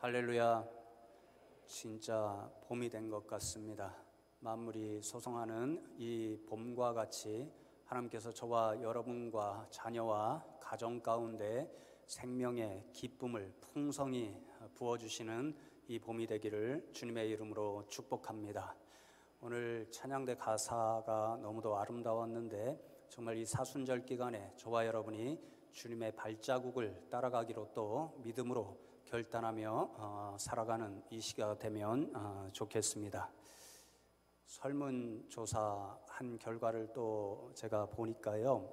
할렐루야. 진짜 봄이 된 것 같습니다. 만물이 소송하는 이 봄과 같이 하나님께서 저와 여러분과 자녀와 가정 가운데 생명의 기쁨을 풍성히 부어주시는 이 봄이 되기를 주님의 이름으로 축복합니다. 오늘 찬양대 가사가 너무도 아름다웠는데 정말 이 사순절 기간에 저와 여러분이 주님의 발자국을 따라가기로 또 믿음으로 결단하며 살아가는 이 시기가 되면 좋겠습니다. 설문조사한 결과를 또 제가 보니까요,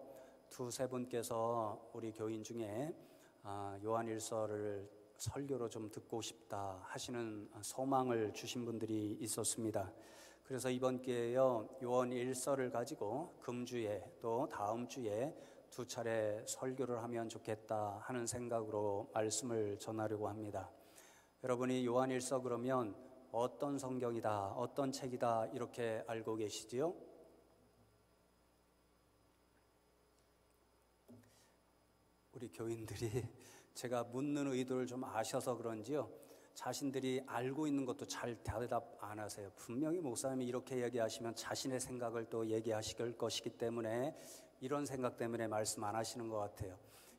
두세 분께서 우리 교인 중에 요한일서를 설교로 좀 듣고 싶다 하시는 소망을 주신 분들이 있었습니다. 그래서 이번 기회에요, 요한일서를 가지고 금주에 또 다음 주에 두 차례 설교를 하면 좋겠다 하는 생각으로 말씀을 전하려고 합니다. 여러분이 요한일서 그러면 어떤 성경이다, 어떤 책이다 이렇게 알고 계시지요? 우리 교인들이 제가 묻는 의도를 좀 아셔서 그런지요, 자신들이 알고 있는 것도 잘 대답 안 하세요. 분명히 목사님이 이렇게 얘기하시면 자신의 생각을 또 얘기하실 것이기 때문에 이런 생각 때문에 말씀 안 하시는 것 같아요.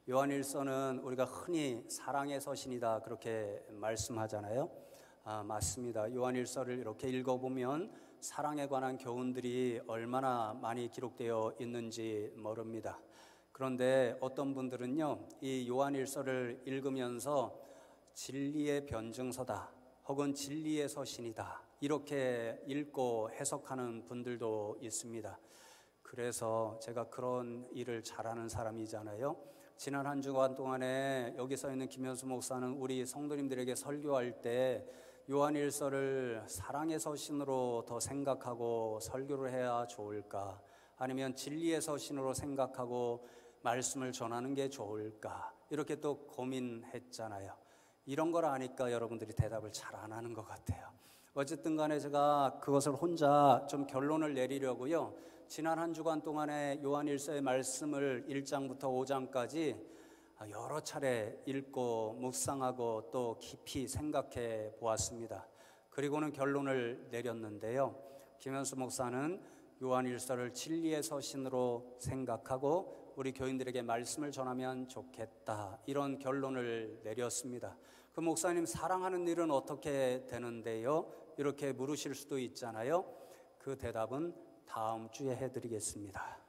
요한일서는 우리가 흔히 사랑의 서신이다 그렇게 말씀하잖아요. 맞습니다. 요한일서를 이렇게 읽어보면 사랑에 관한 교훈들이 얼마나 많이 기록되어 있는지 모릅니다. 그런데 어떤 분들은요, 이 요한일서를 읽으면서 진리의 변증서다 혹은 진리의 서신이다 이렇게 읽고 해석하는 분들도 있습니다. 그래서 제가 그런 일을 잘하는 사람이잖아요. 지난 한 주간 동안에 여기 서 있는 김현수 목사는 우리 성도님들에게 설교할 때 요한일서를 사랑의 서신으로 더 생각하고 설교를 해야 좋을까, 아니면 진리의 서신으로 생각하고 말씀을 전하는 게 좋을까, 이렇게 또 고민했잖아요. 이런 걸 아니까 여러분들이 대답을 잘 안 하는 것 같아요. 어쨌든 간에 제가 그것을 혼자 좀 결론을 내리려고요, 지난 한 주간 동안에 요한일서의 말씀을 1장부터 5장까지 여러 차례 읽고 묵상하고 또 깊이 생각해 보았습니다. 그리고는 결론을 내렸는데요, 김현수 목사는 요한일서를 진리의 서신으로 생각하고 우리 교인들에게 말씀을 전하면 좋겠다, 이런 결론을 내렸습니다. 그 목사님, 사랑하는 일은 어떻게 되는데요? 이렇게 물으실 수도 있잖아요. 그 대답은 다음 주에 해드리겠습니다.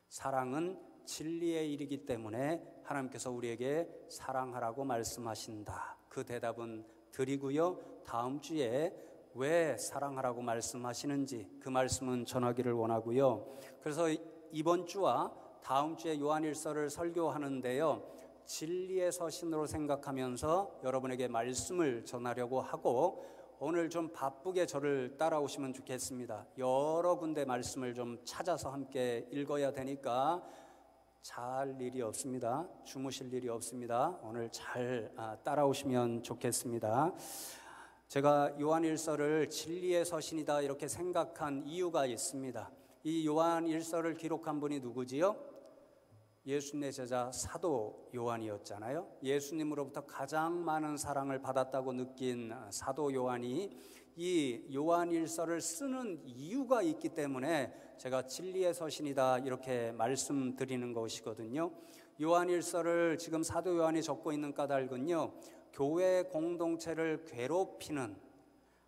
사랑은 진리의 일이기 때문에 하나님께서 우리에게 사랑하라고 말씀하신다. 그 대답은 드리고요, 다음 주에 왜 사랑하라고 말씀하시는지 그 말씀은 전하기를 원하고요. 그래서 이번 주와 다음 주에 요한일서를 설교하는데요, 진리의 서신으로 생각하면서 여러분에게 말씀을 전하려고 하고, 오늘 좀 바쁘게 저를 따라오시면 좋겠습니다. 여러 군데 말씀을 좀 찾아서 함께 읽어야 되니까 잘 일이 없습니다. 주무실 일이 없습니다. 오늘 잘 따라오시면 좋겠습니다. 제가 요한일서를 진리의 서신이다 이렇게 생각한 이유가 있습니다. 이 요한일서를 기록한 분이 누구지요? 예수님의 제자 사도 요한이었잖아요. 예수님으로부터 가장 많은 사랑을 받았다고 느낀 사도 요한이 이 요한일서를 쓰는 이유가 있기 때문에 제가 진리의 서신이다 이렇게 말씀드리는 것이거든요. 요한일서를 지금 사도 요한이 적고 있는 까닭은요, 교회 공동체를 괴롭히는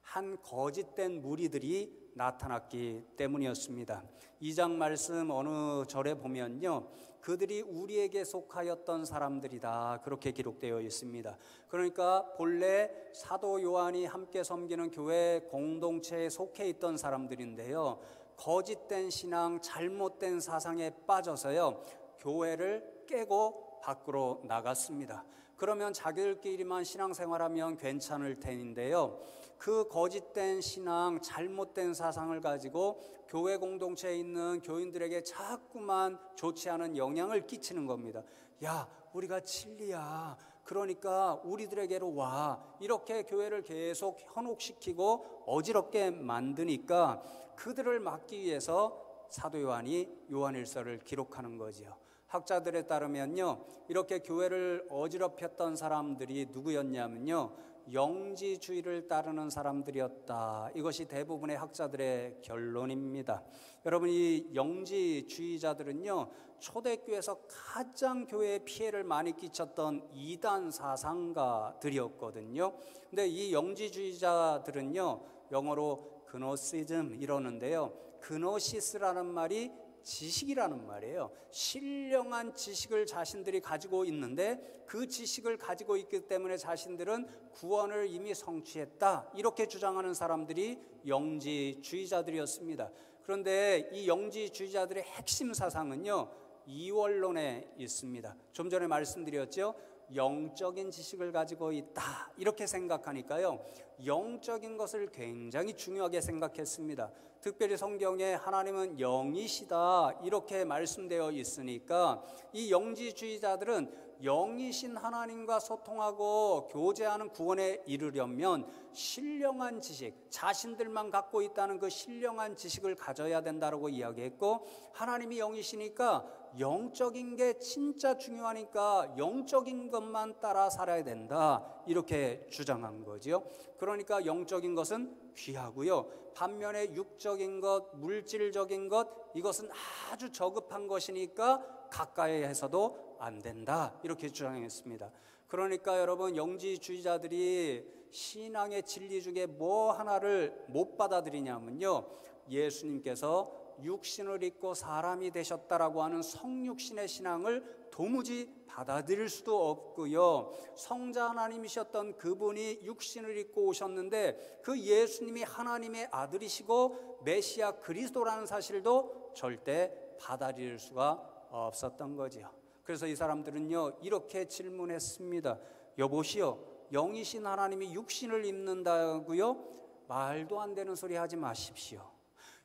한 거짓된 무리들이 나타났기 때문이었습니다. 2장 말씀 어느 절에 보면요, 그들이 우리에게 속하였던 사람들이다 그렇게 기록되어 있습니다. 그러니까 본래 사도 요한이 함께 섬기는 교회 공동체에 속해 있던 사람들인데요, 거짓된 신앙, 잘못된 사상에 빠져서요, 교회를 깨고 밖으로 나갔습니다. 그러면 자기들끼리만 신앙생활하면 괜찮을 텐데요, 그 거짓된 신앙, 잘못된 사상을 가지고 교회 공동체에 있는 교인들에게 자꾸만 좋지 않은 영향을 끼치는 겁니다. 야, 우리가 진리야, 그러니까 우리들에게로 와, 이렇게 교회를 계속 현혹시키고 어지럽게 만드니까 그들을 막기 위해서 사도 요한이 요한일서를 기록하는 거지요. 학자들에 따르면요, 이렇게 교회를 어지럽혔던 사람들이 누구였냐면요, 영지주의를 따르는 사람들이었다. 이것이 대부분의 학자들의 결론입니다. 여러분, 이 영지주의자들은요, 초대교회에서 가장 교회에 피해를 많이 끼쳤던 이단 사상가들이었거든요. 근데 이 영지주의자들은요, 영어로 그노시즘 이러는데요, 그노시스라는 말이 지식이라는 말이에요. 신령한 지식을 자신들이 가지고 있는데 그 지식을 가지고 있기 때문에 자신들은 구원을 이미 성취했다, 이렇게 주장하는 사람들이 영지주의자들이었습니다. 그런데 이 영지주의자들의 핵심 사상은요, 이원론에 있습니다. 좀 전에 말씀드렸죠, 영적인 지식을 가지고 있다, 이렇게 생각하니까요, 영적인 것을 굉장히 중요하게 생각했습니다. 특별히 성경에 하나님은 영이시다 이렇게 말씀되어 있으니까 이 영지주의자들은 영이신 하나님과 소통하고 교제하는 구원에 이르려면 신령한 지식, 자신들만 갖고 있다는 그 신령한 지식을 가져야 된다고 이야기했고, 하나님이 영이시니까 영적인 게 진짜 중요하니까 영적인 것만 따라 살아야 된다, 이렇게 주장한 거죠. 그러니까 영적인 것은 귀하고요, 반면에 육적인 것, 물질적인 것, 이것은 아주 저급한 것이니까 가까이 해서도 안 된다, 이렇게 주장했습니다. 그러니까 여러분, 영지주의자들이 신앙의 진리 중에 뭐 하나를 못 받아들이냐면요, 예수님께서 육신을 입고 사람이 되셨다라고 하는 성육신의 신앙을 도무지 받아들일 수도 없고요, 성자 하나님이셨던 그분이 육신을 입고 오셨는데 그 예수님이 하나님의 아들이시고 메시아 그리스도라는 사실도 절대 받아들일 수가 없었던 거지요. 그래서 이 사람들은요, 이렇게 질문했습니다. 여보시오, 영이신 하나님이 육신을 입는다고요? 말도 안 되는 소리 하지 마십시오.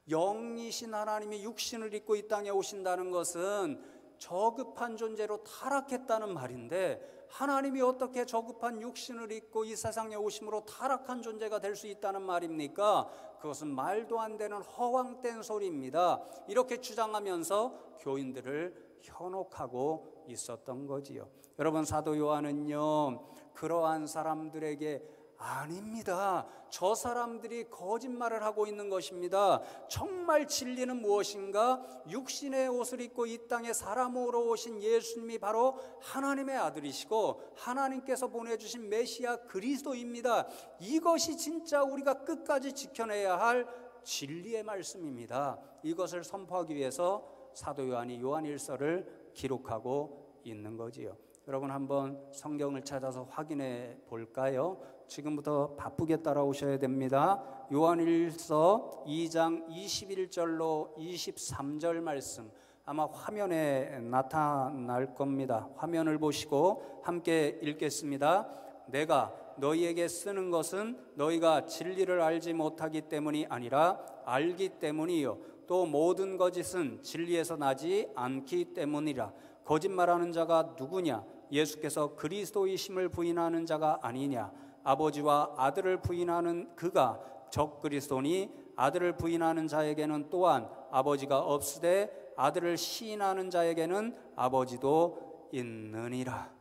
영이신 하나님이 육신을 입고 이 땅에 오신다는 것은 저급한 존재로 타락했다는 말인데, 하나님이 어떻게 저급한 육신을 입고 이 세상에 오심으로 타락한 존재가 될 수 있다는 말입니까? 그것은 말도 안 되는 허황된 소리입니다. 이렇게 주장하면서 교인들을 현혹하고 있었던 거지요. 여러분, 사도 요한은요, 그러한 사람들에게 아닙니다, 저 사람들이 거짓말을 하고 있는 것입니다, 정말 진리는 무엇인가? 육신의 옷을 입고 이 땅에 사람으로 오신 예수님이 바로 하나님의 아들이시고 하나님께서 보내주신 메시아 그리스도입니다. 이것이 진짜 우리가 끝까지 지켜내야 할 진리의 말씀입니다. 이것을 선포하기 위해서 사도 요한이 요한일서를 기록하고 있는 거지요. 여러분, 한번 성경을 찾아서 확인해 볼까요? 지금부터 바쁘게 따라오셔야 됩니다. 요한일서 2장 21절로 23절 말씀, 아마 화면에 나타날 겁니다. 화면을 보시고 함께 읽겠습니다. 내가 너희에게 쓰는 것은 너희가 진리를 알지 못하기 때문이 아니라 알기 때문이요, 또 모든 거짓은 진리에서 나지 않기 때문이라. 거짓말하는 자가 누구냐? 예수께서 그리스도이심을 부인하는 자가 아니냐? 아버지와 아들을 부인하는 그가 적그리스도니, 아들을 부인하는 자에게는 또한 아버지가 없으되 아들을 시인하는 자에게는 아버지도 있느니라.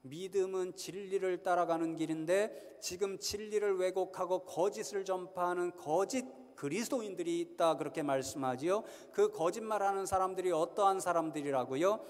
믿음은 진리를 따라가는 길인데 지금 진리를 왜곡하고 거짓을 전파하는 거짓 그리스도인들이 있다, 그렇게 말씀하지요. 그 거짓말하는 사람들이 어떠한 사람들이라고요?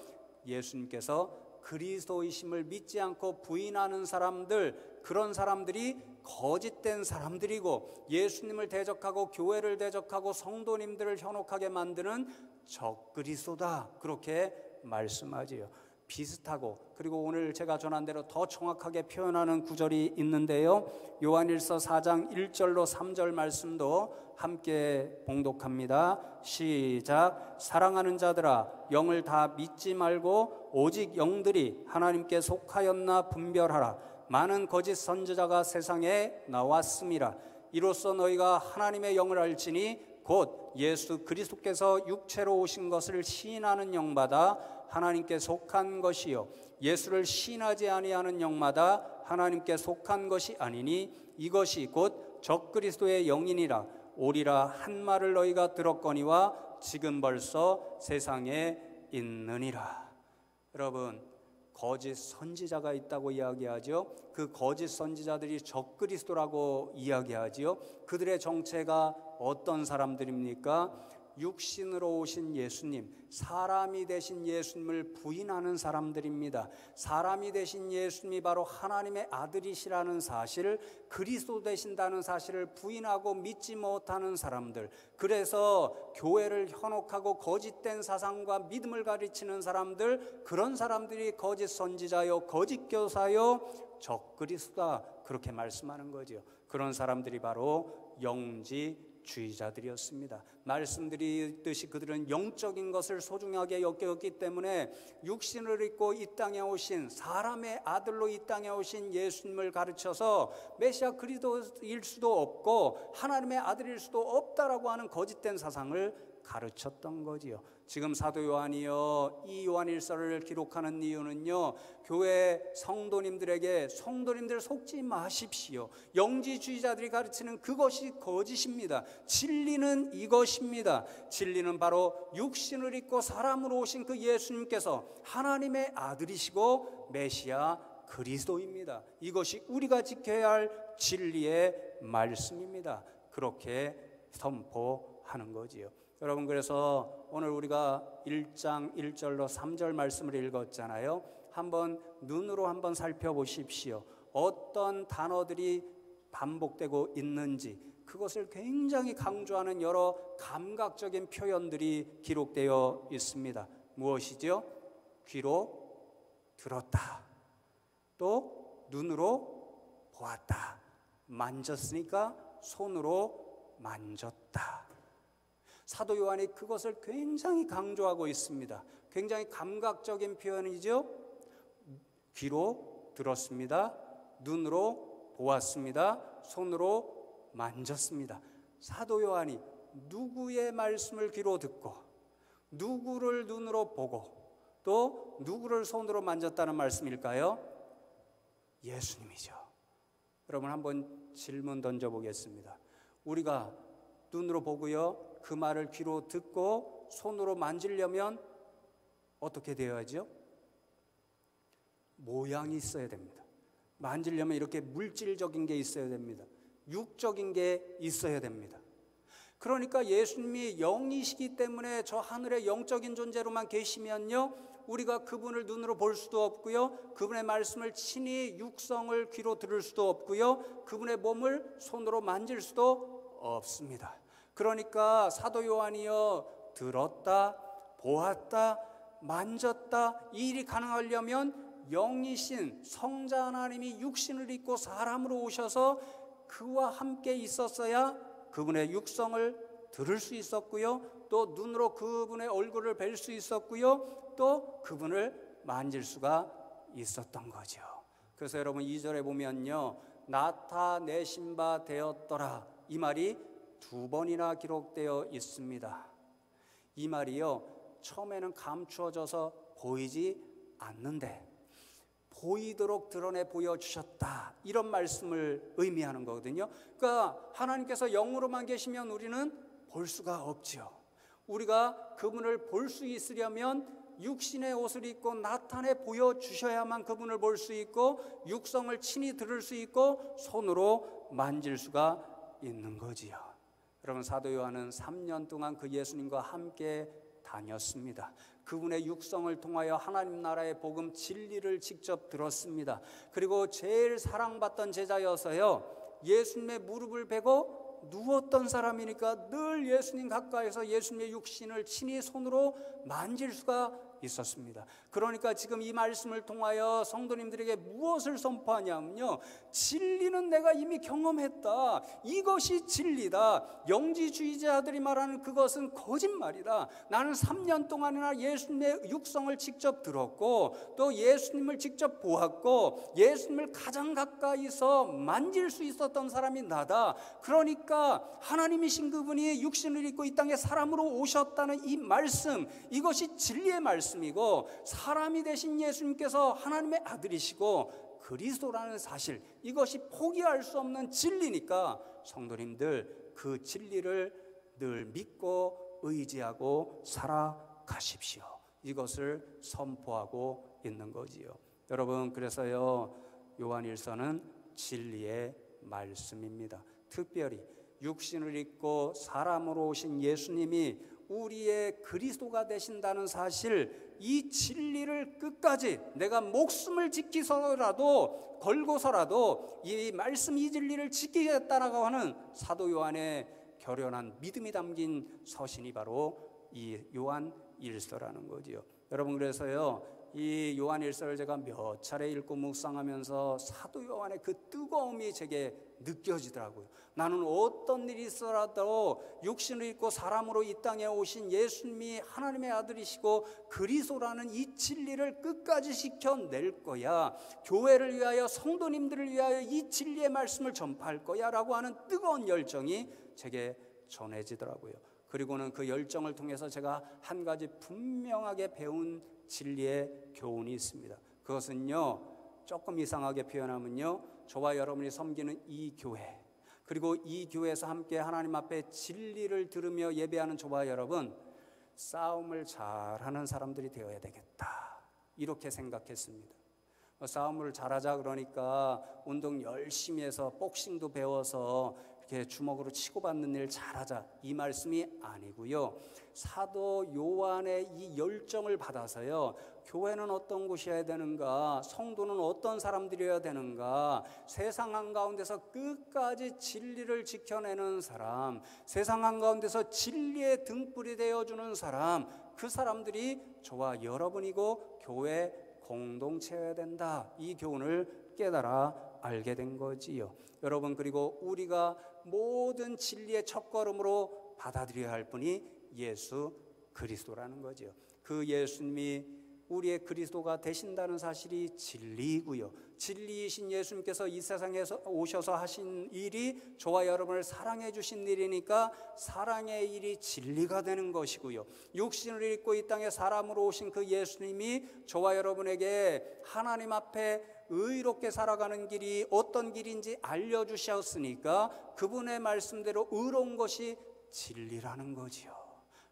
예수님께서 그리스도이심을 믿지 않고 부인하는 사람들, 그런 사람들이 거짓된 사람들이고 예수님을 대적하고 교회를 대적하고 성도님들을 현혹하게 만드는 적그리스도다, 그렇게 말씀하지요. 비슷하고, 그리고 오늘 제가 전한 대로 더 정확하게 표현하는 구절이 있는데요, 요한일서 4장 1절로 3절 말씀도 함께 봉독합니다. 시작. 사랑하는 자들아, 영을 다 믿지 말고 오직 영들이 하나님께 속하였나 분별하라. 많은 거짓 선지자가 세상에 나왔음이라. 이로써 너희가 하나님의 영을 알지니 곧 예수 그리스도께서 육체로 오신 것을 시인하는 영마다 하나님께 속한 것이요, 예수를 시인하지 아니하는 영마다 하나님께 속한 것이 아니니 이것이 곧 적그리스도의 영이니라. 오리라 한 말을 너희가 들었거니와 지금 벌써 세상에 있느니라. 여러분, 거짓 선지자가 있다고 이야기하죠. 그 거짓 선지자들이 적그리스도라고 이야기하지요. 그들의 정체가 어떤 사람들입니까? 육신으로 오신 예수님, 사람이 되신 예수님을 부인하는 사람들입니다. 사람이 되신 예수님이 바로 하나님의 아들이시라는 사실, 그리스도 되신다는 사실을 부인하고 믿지 못하는 사람들, 그래서 교회를 현혹하고 거짓된 사상과 믿음을 가르치는 사람들, 그런 사람들이 거짓 선지자요, 거짓 교사요, 적그리스도다, 그렇게 말씀하는 거죠. 그런 사람들이 바로 영지주의자들이었습니다. 말씀드리듯이 그들은 영적인 것을 소중하게 여겼기 때문에 육신을 입고 이 땅에 오신, 사람의 아들로 이 땅에 오신 예수님을 가르쳐서 메시아 그리스도일 수도 없고 하나님의 아들일 수도 없다라고 하는 거짓된 사상을 가르쳤던 거지요. 지금 사도 요한이요, 이 요한일서를 기록하는 이유는요, 교회 성도님들에게 성도님들 속지 마십시오. 영지주의자들이 가르치는 그것이 거짓입니다. 진리는 이것입니다. 진리는 바로 육신을 입고 사람으로 오신 그 예수님께서 하나님의 아들이시고 메시아 그리스도입니다. 이것이 우리가 지켜야 할 진리의 말씀입니다. 그렇게 선포하는 거지요. 여러분, 그래서 오늘 우리가 1장 1절로 3절 말씀을 읽었잖아요. 한번 눈으로 한번 살펴보십시오. 어떤 단어들이 반복되고 있는지, 그것을 굉장히 강조하는 여러 감각적인 표현들이 기록되어 있습니다. 무엇이죠? 귀로 들었다, 또 눈으로 보았다, 만졌으니까 손으로 만졌다. 사도 요한이 그것을 굉장히 강조하고 있습니다. 굉장히 감각적인 표현이죠. 귀로 들었습니다, 눈으로 보았습니다, 손으로 만졌습니다. 사도 요한이 누구의 말씀을 귀로 듣고 누구를 눈으로 보고 또 누구를 손으로 만졌다는 말씀일까요? 예수님이죠. 여러분, 한번 질문 던져보겠습니다. 우리가 눈으로 보고요, 그 말을 귀로 듣고 손으로 만지려면 어떻게 되어야죠? 모양이 있어야 됩니다. 만지려면 이렇게 물질적인 게 있어야 됩니다. 육적인 게 있어야 됩니다. 그러니까 예수님이 영이시기 때문에 저 하늘의 영적인 존재로만 계시면요, 우리가 그분을 눈으로 볼 수도 없고요, 그분의 말씀을 친히 육성을 귀로 들을 수도 없고요, 그분의 몸을 손으로 만질 수도 없습니다. 그러니까 사도 요한이요, 들었다, 보았다, 만졌다, 이 일이 가능하려면 영이신 성자 하나님이 육신을 입고 사람으로 오셔서 그와 함께 있었어야 그분의 육성을 들을 수 있었고요, 또 눈으로 그분의 얼굴을 뵐 수 있었고요, 또 그분을 만질 수가 있었던 거죠. 그래서 여러분, 2절에 보면요, 나타내신 바 되었더라, 이 말이 2번이나 기록되어 있습니다. 이 말이요, 처음에는 감추어져서 보이지 않는데 보이도록 드러내 보여주셨다, 이런 말씀을 의미하는 거거든요. 그러니까 하나님께서 영으로만 계시면 우리는 볼 수가 없지요. 우리가 그분을 볼 수 있으려면 육신의 옷을 입고 나타내 보여주셔야만 그분을 볼 수 있고 육성을 친히 들을 수 있고 손으로 만질 수가 있는 거지요. 여러분, 사도 요한은 3년 동안 그 예수님과 함께 다녔습니다. 그분의 육성을 통하여 하나님 나라의 복음 진리를 직접 들었습니다. 그리고 제일 사랑받던 제자여서요, 예수님의 무릎을 베고 누웠던 사람이니까 늘 예수님 가까이서 예수님의 육신을 친히 손으로 만질 수가 있었습니다. 그러니까 지금 이 말씀을 통하여 성도님들에게 무엇을 선포하냐면요, 진리는 내가 이미 경험했다, 이것이 진리다. 영지주의자들이 말하는 그것은 거짓말이다. 나는 3년 동안이나 예수님의 육성을 직접 들었고 또 예수님을 직접 보았고 예수님을 가장 가까이서 만질 수 있었던 사람이 나다. 그러니까 하나님이신 그분이 육신을 입고 이 땅에 사람으로 오셨다는 이 말씀, 이것이 진리의 말씀이고 사람이 되신 예수님께서 하나님의 아들이시고 그리스도라는 사실, 이것이 포기할 수 없는 진리니까 성도님들, 그 진리를 늘 믿고 의지하고 살아가십시오. 이것을 선포하고 있는 거지요. 여러분, 그래서요, 요한일서는 진리의 말씀입니다. 특별히 육신을 입고 사람으로 오신 예수님이 우리의 그리스도가 되신다는 사실, 이 진리를 끝까지 내가 목숨을 지키서라도 걸고서라도 이 말씀, 이 진리를 지키겠다라고 하는 사도 요한의 결연한 믿음이 담긴 서신이 바로 이 요한일서라는 거지요. 여러분, 그래서요, 이 요한일서를 제가 몇 차례 읽고 묵상하면서 사도 요한의 그 뜨거움이 제게 느껴지더라고요. 나는 어떤 일이 있어라도 육신을 입고 사람으로 이 땅에 오신 예수님이 하나님의 아들이시고 그리스도라는 이 진리를 끝까지 지켜낼 거야, 교회를 위하여, 성도님들을 위하여 이 진리의 말씀을 전파할 거야 라고 하는 뜨거운 열정이 제게 전해지더라고요. 그리고는 그 열정을 통해서 제가 한 가지 분명하게 배운 진리의 교훈이 있습니다. 그것은요, 조금 이상하게 표현하면요, 저와 여러분이 섬기는 이 교회, 그리고 이 교회에서 함께 하나님 앞에 진리를 들으며 예배하는 저와 여러분, 싸움을 잘하는 사람들이 되어야 되겠다, 이렇게 생각했습니다. 싸움을 잘하자 그러니까 운동 열심히 해서 복싱도 배워서 이렇게 주먹으로 치고받는 일 잘하자, 이 말씀이 아니고요, 사도 요한의 이 열정을 받아서요, 교회는 어떤 곳이어야 되는가, 성도는 어떤 사람들이어야 되는가, 세상 한가운데서 끝까지 진리를 지켜내는 사람, 세상 한가운데서 진리의 등불이 되어주는 사람, 그 사람들이 저와 여러분이고 교회 공동체여야 된다, 이 교훈을 깨달아 알게 된 거지요. 여러분, 그리고 우리가 모든 진리의 첫걸음으로 받아들여야 할 분이 예수 그리스도라는 거죠. 그 예수님이 우리의 그리스도가 되신다는 사실이 진리이고요, 진리이신 예수님께서 이 세상에서 오셔서 하신 일이 저와 여러분을 사랑해 주신 일이니까 사랑의 일이 진리가 되는 것이고요, 육신을 입고 이 땅에 사람으로 오신 그 예수님이 저와 여러분에게 하나님 앞에 의롭게 살아가는 길이 어떤 길인지 알려주셨으니까 그분의 말씀대로 의로운 것이 진리라는 거지요.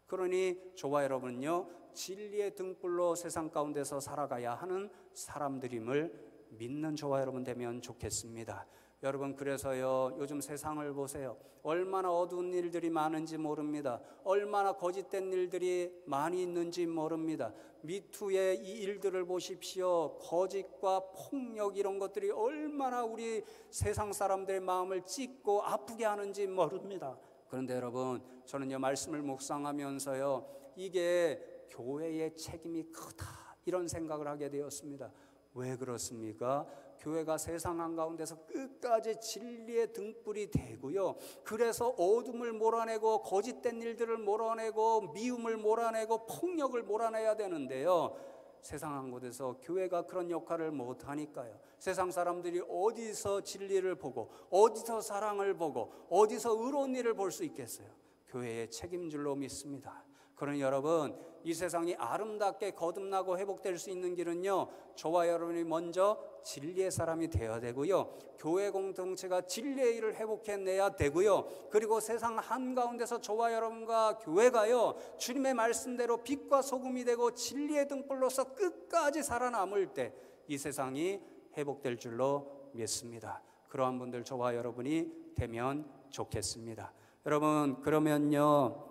그러니 저와 여러분은요, 진리의 등불로 세상 가운데서 살아가야 하는 사람들임을 믿는 저와 여러분 되면 좋겠습니다. 여러분, 그래서요, 요즘 세상을 보세요. 얼마나 어두운 일들이 많은지 모릅니다. 얼마나 거짓된 일들이 많이 있는지 모릅니다. 미투의 이 일들을 보십시오. 거짓과 폭력, 이런 것들이 얼마나 우리 세상 사람들의 마음을 찢고 아프게 하는지 모릅니다. 그런데 여러분, 저는요, 말씀을 묵상하면서요, 이게 교회의 책임이 크다, 이런 생각을 하게 되었습니다. 왜 그렇습니까? 교회가 세상 한가운데서 끝까지 진리의 등불이 되고요, 그래서 어둠을 몰아내고 거짓된 일들을 몰아내고 미움을 몰아내고 폭력을 몰아내야 되는데요, 세상 한 곳에서 교회가 그런 역할을 못하니까요, 세상 사람들이 어디서 진리를 보고 어디서 사랑을 보고 어디서 의로운 일을 볼 수 있겠어요? 교회의 책임줄로 믿습니다. 그러니 여러분, 이 세상이 아름답게 거듭나고 회복될 수 있는 길은요, 저와 여러분이 먼저 진리의 사람이 되어야 되고요, 교회 공동체가 진리의 일을 회복해내야 되고요, 그리고 세상 한가운데서 저와 여러분과 교회가요, 주님의 말씀대로 빛과 소금이 되고 진리의 등불로서 끝까지 살아남을 때 이 세상이 회복될 줄로 믿습니다. 그러한 분들 저와 여러분이 되면 좋겠습니다. 여러분, 그러면요,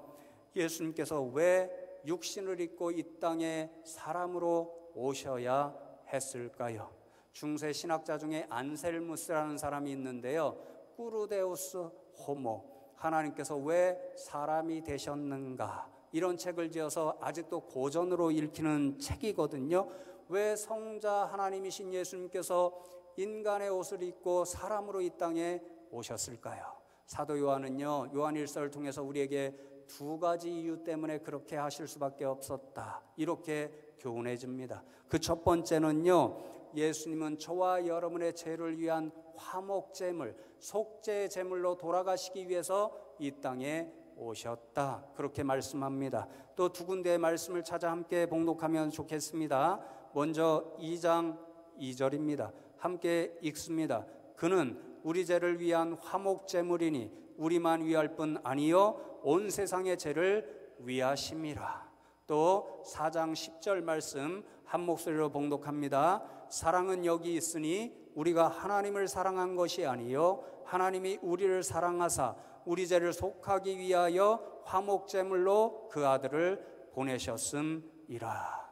예수님께서 왜 육신을 입고 이 땅에 사람으로 오셔야 했을까요? 중세 신학자 중에 안셀무스라는 사람이 있는데요, 꾸르데우스 호모, 하나님께서 왜 사람이 되셨는가, 이런 책을 지어서 아직도 고전으로 읽히는 책이거든요. 왜 성자 하나님이신 예수님께서 인간의 옷을 입고 사람으로 이 땅에 오셨을까요? 사도 요한은요, 요한일서를 통해서 우리에게 두 가지 이유 때문에 그렇게 하실 수밖에 없었다, 이렇게 교훈해 줍니다. 그 첫 번째는요, 예수님은 저와 여러분의 죄를 위한 화목제물, 속죄 제물로 돌아가시기 위해서 이 땅에 오셨다, 그렇게 말씀합니다. 또 두 군데의 말씀을 찾아 함께 봉독하면 좋겠습니다. 먼저 2장 2절입니다. 함께 읽습니다. 그는 우리 죄를 위한 화목제물이니 우리만 위할 뿐 아니요 온 세상의 죄를 위하심이라. 또 4장 10절 말씀 한 목소리로 봉독합니다. 사랑은 여기 있으니 우리가 하나님을 사랑한 것이 아니요 하나님이 우리를 사랑하사 우리 죄를 속하기 위하여 화목제물로 그 아들을 보내셨음이라.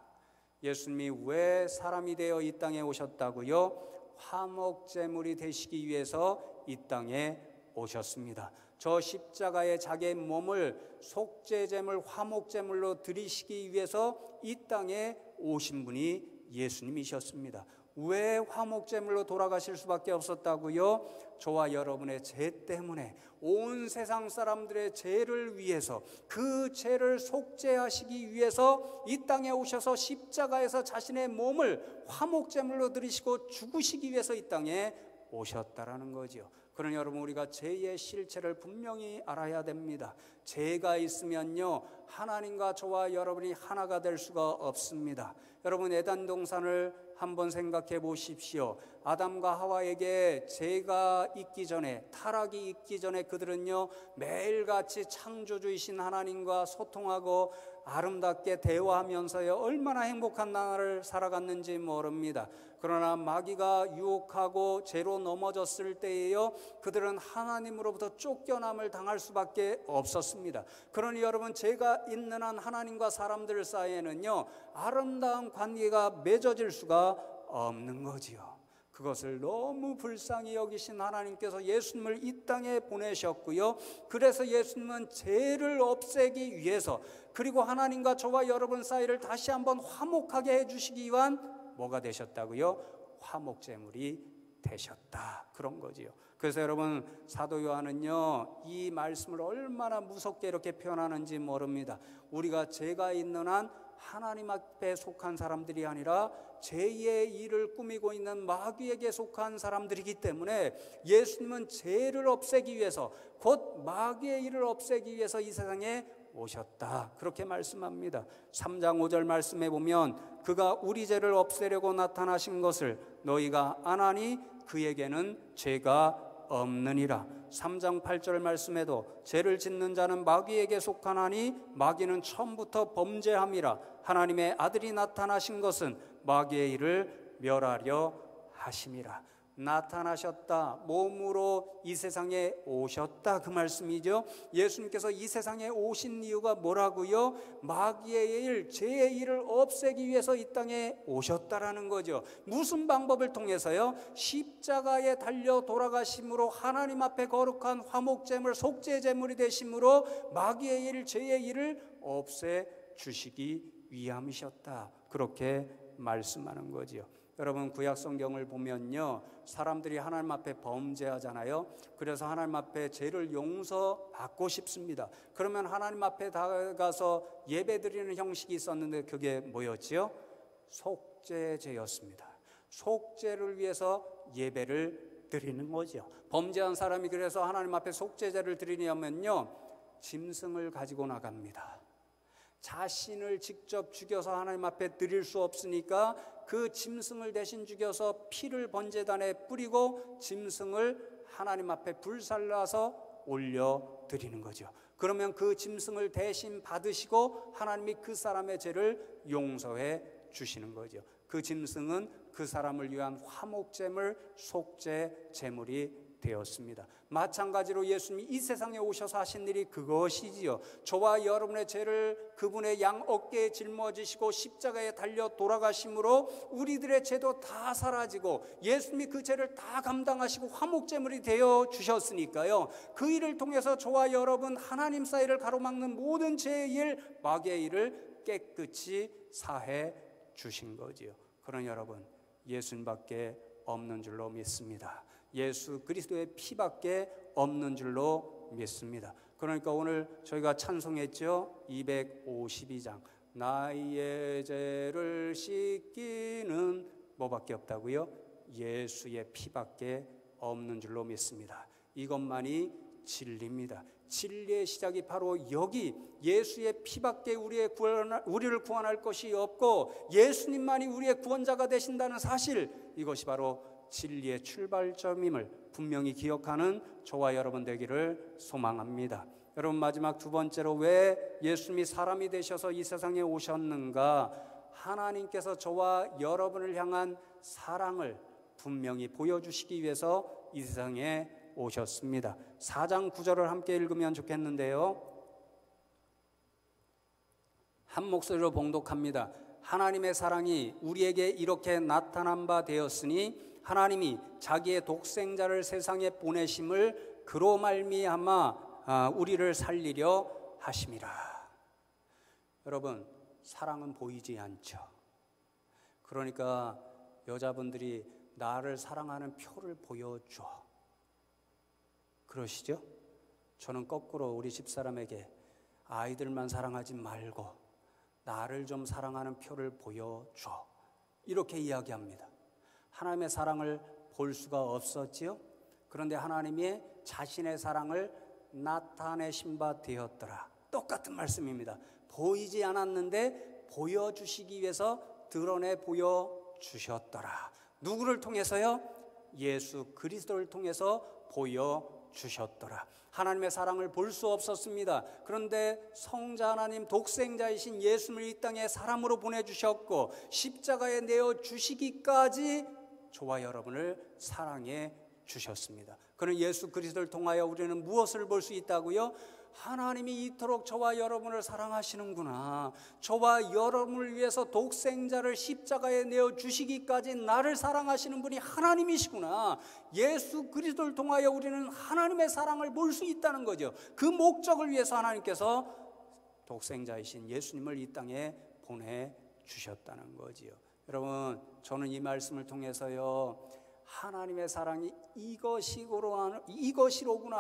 예수님이 왜 사람이 되어 이 땅에 오셨다고요? 화목제물이 되시기 위해서 이 땅에 오셨습니다. 저 십자가에 자기의 몸을 속죄제물, 화목제물로 드리시기 위해서 이 땅에 오신 분이 예수님이셨습니다. 왜 화목제물로 돌아가실 수밖에 없었다고요? 저와 여러분의 죄 때문에, 온 세상 사람들의 죄를 위해서, 그 죄를 속죄하시기 위해서 이 땅에 오셔서 십자가에서 자신의 몸을 화목제물로 드리시고 죽으시기 위해서 이 땅에 오셨다라는 거죠. 그러니 여러분, 우리가 죄의 실체를 분명히 알아야 됩니다. 죄가 있으면요, 하나님과 저와 여러분이 하나가 될 수가 없습니다. 여러분, 에덴 동산을 한번 생각해 보십시오. 아담과 하와에게 죄가 있기 전에, 타락이 있기 전에 그들은요, 매일같이 창조주이신 하나님과 소통하고 아름답게 대화하면서요, 얼마나 행복한 나날을 살아갔는지 모릅니다. 그러나 마귀가 유혹하고 죄로 넘어졌을 때에요, 그들은 하나님으로부터 쫓겨남을 당할 수밖에 없었습니다. 그러니 여러분, 죄가 있는 한 하나님과 사람들 사이에는요, 아름다운 관계가 맺어질 수가 없는 거지요. 그것을 너무 불쌍히 여기신 하나님께서 예수님을 이 땅에 보내셨고요, 그래서 예수님은 죄를 없애기 위해서, 그리고 하나님과 저와 여러분 사이를 다시 한번 화목하게 해주시기 위한 뭐가 되셨다고요? 화목제물이 되셨다, 그런 거지요. 그래서 여러분, 사도 요한은요, 이 말씀을 얼마나 무섭게 이렇게 표현하는지 모릅니다. 우리가 죄가 있는 한 하나님 앞에 속한 사람들이 아니라 죄의 일을 꾸미고 있는 마귀에게 속한 사람들이기 때문에 예수님은 죄를 없애기 위해서, 곧 마귀의 일을 없애기 위해서 이 세상에 오셨다, 그렇게 말씀합니다. 3장 5절 말씀에 보면 그가 우리 죄를 없애려고 나타나신 것을 너희가 아나니 그에게는 죄가 없느니라. 3장 8절 말씀에도 죄를 짓는 자는 마귀에게 속하나니 마귀는 처음부터 범죄함이라. 하나님의 아들이 나타나신 것은 마귀의 일을 멸하려 하심이라. 나타나셨다, 몸으로 이 세상에 오셨다, 그 말씀이죠. 예수님께서 이 세상에 오신 이유가 뭐라고요? 마귀의 일, 죄의 일을 없애기 위해서 이 땅에 오셨다라는 거죠. 무슨 방법을 통해서요? 십자가에 달려 돌아가심으로 하나님 앞에 거룩한 화목제물, 속죄제물이 되심으로 마귀의 일, 죄의 일을 없애 주시기 위함이셨다, 그렇게 말씀하는 거지요. 여러분, 구약 성경을 보면요, 사람들이 하나님 앞에 범죄하잖아요. 그래서 하나님 앞에 죄를 용서받고 싶습니다. 그러면 하나님 앞에 다가가서 예배드리는 형식이 있었는데 그게 뭐였지요? 속죄제였습니다. 속죄를 위해서 예배를 드리는 거죠. 범죄한 사람이 그래서 하나님 앞에 속죄제를 드리려면요, 짐승을 가지고 나갑니다. 자신을 직접 죽여서 하나님 앞에 드릴 수 없으니까 그 짐승을 대신 죽여서 피를 번제단에 뿌리고 짐승을 하나님 앞에 불살라서 올려드리는 거죠. 그러면 그 짐승을 대신 받으시고 하나님이 그 사람의 죄를 용서해 주시는 거죠. 그 짐승은 그 사람을 위한 화목제물, 속죄제물이 되었습니다. 마찬가지로 예수님이 이 세상에 오셔서 하신 일이 그것이지요. 저와 여러분의 죄를 그분의 양 어깨에 짊어지시고 십자가에 달려 돌아가심으로 우리들의 죄도 다 사라지고 예수님이 그 죄를 다 감당하시고 화목제물이 되어 주셨으니까요, 그 일을 통해서 저와 여러분 하나님 사이를 가로막는 모든 죄의 일, 마귀의 일을 깨끗이 사해 주신 거지요. 그러니 여러분, 예수님밖에 없는 줄로 믿습니다. 예수 그리스도의 피밖에 없는 줄로 믿습니다. 그러니까 오늘 저희가 찬송했죠. 252장 나의 죄를 씻기는 뭐밖에 없다고요? 예수의 피밖에 없는 줄로 믿습니다. 이것만이 진리입니다. 진리의 시작이 바로 여기 예수의 피밖에 우리를 구원할 것이 없고 예수님만이 우리의 구원자가 되신다는 사실, 이것이 바로 진리의 출발점임을 분명히 기억하는 저와 여러분 되기를 소망합니다. 여러분, 마지막 두 번째로 왜 예수님이 사람이 되셔서 이 세상에 오셨는가? 하나님께서 저와 여러분을 향한 사랑을 분명히 보여주시기 위해서 이 세상에 오셨습니다. 4장 9절을 함께 읽으면 좋겠는데요, 한 목소리로 봉독합니다. 하나님의 사랑이 우리에게 이렇게 나타난 바 되었으니 하나님이 자기의 독생자를 세상에 보내심을 그로 말미암아 우리를 살리려 하심이라. 여러분, 사랑은 보이지 않죠. 그러니까 여자분들이 나를 사랑하는 표를 보여줘, 그러시죠? 저는 거꾸로 우리 집사람에게 아이들만 사랑하지 말고 나를 좀 사랑하는 표를 보여줘, 이렇게 이야기합니다. 하나님의 사랑을 볼 수가 없었지요. 그런데 하나님이 자신의 사랑을 나타내신 바 되었더라. 똑같은 말씀입니다. 보이지 않았는데 보여주시기 위해서 드러내 보여주셨더라. 누구를 통해서요? 예수 그리스도를 통해서 보여주셨더라. 하나님의 사랑을 볼 수 없었습니다. 그런데 성자 하나님, 독생자이신 예수를 이 땅에 사람으로 보내주셨고 십자가에 내어주시기까지 저와 여러분을 사랑해 주셨습니다. 그런 예수 그리스도를 통하여 우리는 무엇을 볼 수 있다고요? 하나님이 이토록 저와 여러분을 사랑하시는구나, 저와 여러분을 위해서 독생자를 십자가에 내어주시기까지 나를 사랑하시는 분이 하나님이시구나, 예수 그리스도를 통하여 우리는 하나님의 사랑을 볼 수 있다는 거죠. 그 목적을 위해서 하나님께서 독생자이신 예수님을 이 땅에 보내주셨다는 거지요. 여러분, 저는 이 말씀을 통해서요, 하나님의 사랑이 이것이로구나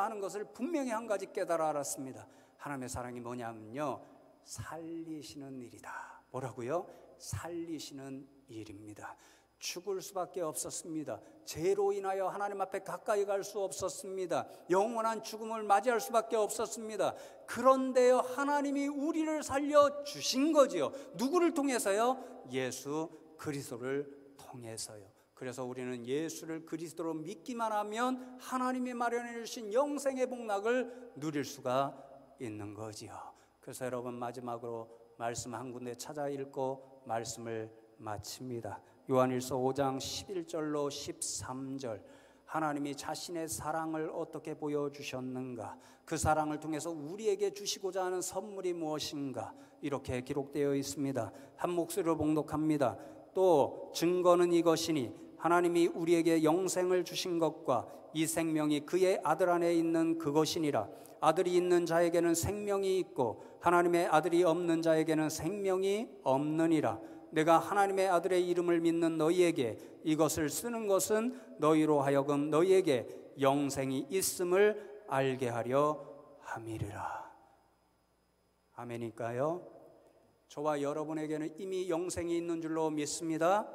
하는 것을 분명히 한 가지 깨달아 알았습니다. 하나님의 사랑이 뭐냐면요, 살리시는 일이다. 뭐라고요? 살리시는 일입니다. 죽을 수밖에 없었습니다. 죄로 인하여 하나님 앞에 가까이 갈 수 없었습니다. 영원한 죽음을 맞이할 수밖에 없었습니다. 그런데요, 하나님이 우리를 살려주신 거지요. 누구를 통해서요? 예수 그리스도를 통해서요. 그래서 우리는 예수를 그리스도로 믿기만 하면 하나님이 마련해 주신 영생의 복락을 누릴 수가 있는 거지요. 그래서 여러분, 마지막으로 말씀 한 군데 찾아 읽고 말씀을 마칩니다. 요한일서 5장 11절로 13절, 하나님이 자신의 사랑을 어떻게 보여주셨는가, 그 사랑을 통해서 우리에게 주시고자 하는 선물이 무엇인가, 이렇게 기록되어 있습니다. 한 목소리로 봉독합니다. 또 증거는 이것이니 하나님이 우리에게 영생을 주신 것과 이 생명이 그의 아들 안에 있는 그것이니라. 아들이 있는 자에게는 생명이 있고 하나님의 아들이 없는 자에게는 생명이 없느니라. 내가 하나님의 아들의 이름을 믿는 너희에게 이것을 쓰는 것은 너희로 하여금 너희에게 영생이 있음을 알게 하려 함이리라. 아멘일까요? 저와 여러분에게는 이미 영생이 있는 줄로 믿습니다.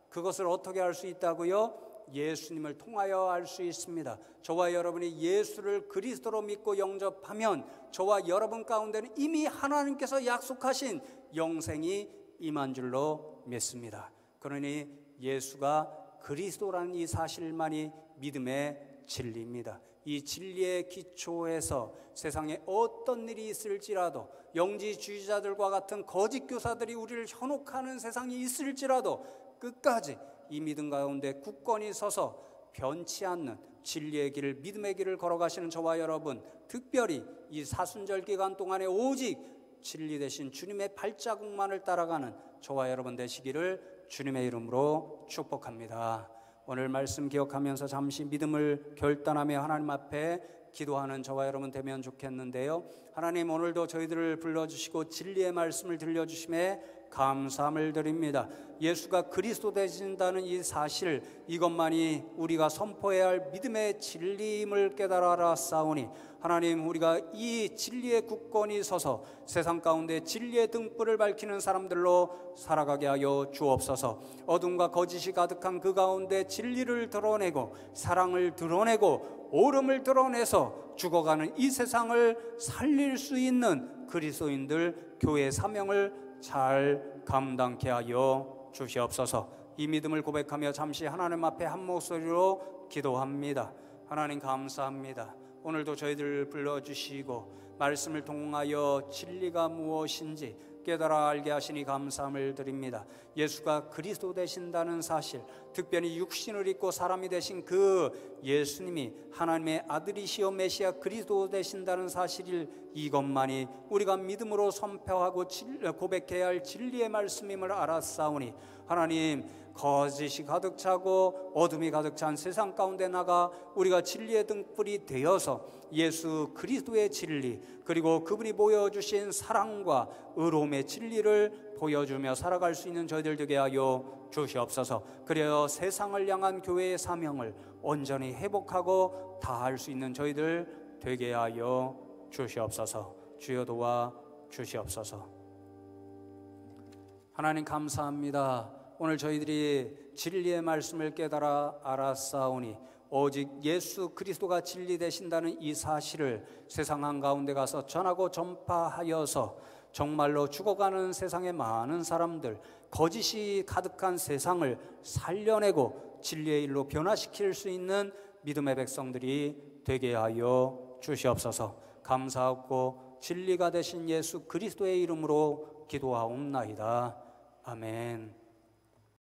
그것을 어떻게 알 수 있다고요? 예수님을 통하여 알 수 있습니다. 저와 여러분이 예수를 그리스도로 믿고 영접하면 저와 여러분 가운데는 이미 하나님께서 약속하신 영생이 임한 줄로 믿습니다. 그러니 예수가 그리스도라는 이 사실만이 믿음의 진리입니다. 이 진리의 기초에서 세상에 어떤 일이 있을지라도, 영지주의자들과 같은 거짓 교사들이 우리를 현혹하는 세상이 있을지라도 끝까지 이 믿음 가운데 굳건히 서서 변치 않는 진리의 길을, 믿음의 길을 걸어가시는 저와 여러분, 특별히 이 사순절 기간 동안에 오직 진리 되신 주님의 발자국만을 따라가는 저와 여러분 되시기를 주님의 이름으로 축복합니다. 오늘 말씀 기억하면서 잠시 믿음을 결단하며 하나님 앞에 기도하는 저와 여러분 되면 좋겠는데요. 하나님, 오늘도 저희들을 불러주시고 진리의 말씀을 들려주심에 감사함을 드립니다. 예수가 그리스도 되신다는 이 사실, 이것만이 우리가 선포해야 할 믿음의 진리임을 깨달아 알았사오니 하나님, 우리가 이 진리에 굳건히 서서 세상 가운데 진리의 등불을 밝히는 사람들로 살아가게 하여 주옵소서. 어둠과 거짓이 가득한 그 가운데 진리를 드러내고 사랑을 드러내고 옳음을 드러내서 죽어가는 이 세상을 살릴 수 있는 그리스도인들, 교회의 사명을 잘 감당케 하여 주시옵소서. 이 믿음을 고백하며 잠시 하나님 앞에 한 목소리로 기도합니다. 하나님, 감사합니다. 오늘도 저희들을 불러주시고 말씀을 통하여 진리가 무엇인지 깨달아 알게 하시니 감사함을 드립니다. 예수가 그리스도 되신다는 사실, 특별히 육신을 입고 사람이 되신 그 예수님이 하나님의 아들이시여 메시아 그리스도 되신다는 사실을 이것만이 우리가 믿음으로 선포하고 고백해야 할 진리의 말씀임을 알았사오니 하나님, 거짓이 가득 차고 어둠이 가득 찬 세상 가운데 나가 우리가 진리의 등불이 되어서 예수 그리스도의 진리, 그리고 그분이 보여주신 사랑과 의로움의 진리를 보여주며 살아갈 수 있는 저희들 되게 하여 주시옵소서. 그래야 세상을 향한 교회의 사명을 온전히 회복하고 다할 수 있는 저희들 되게 하여 주시옵소서. 주여 도와 주시옵소서. 하나님 감사합니다. 오늘 저희들이 진리의 말씀을 깨달아 알았사오니 오직 예수 그리스도가 진리 되신다는 이 사실을 세상 한가운데 가서 전하고 전파하여서 정말로 죽어가는 세상의 많은 사람들, 거짓이 가득한 세상을 살려내고 진리의 일로 변화시킬 수 있는 믿음의 백성들이 되게 하여 주시옵소서. 감사하고 진리가 되신 예수 그리스도의 이름으로 기도하옵나이다. 아멘.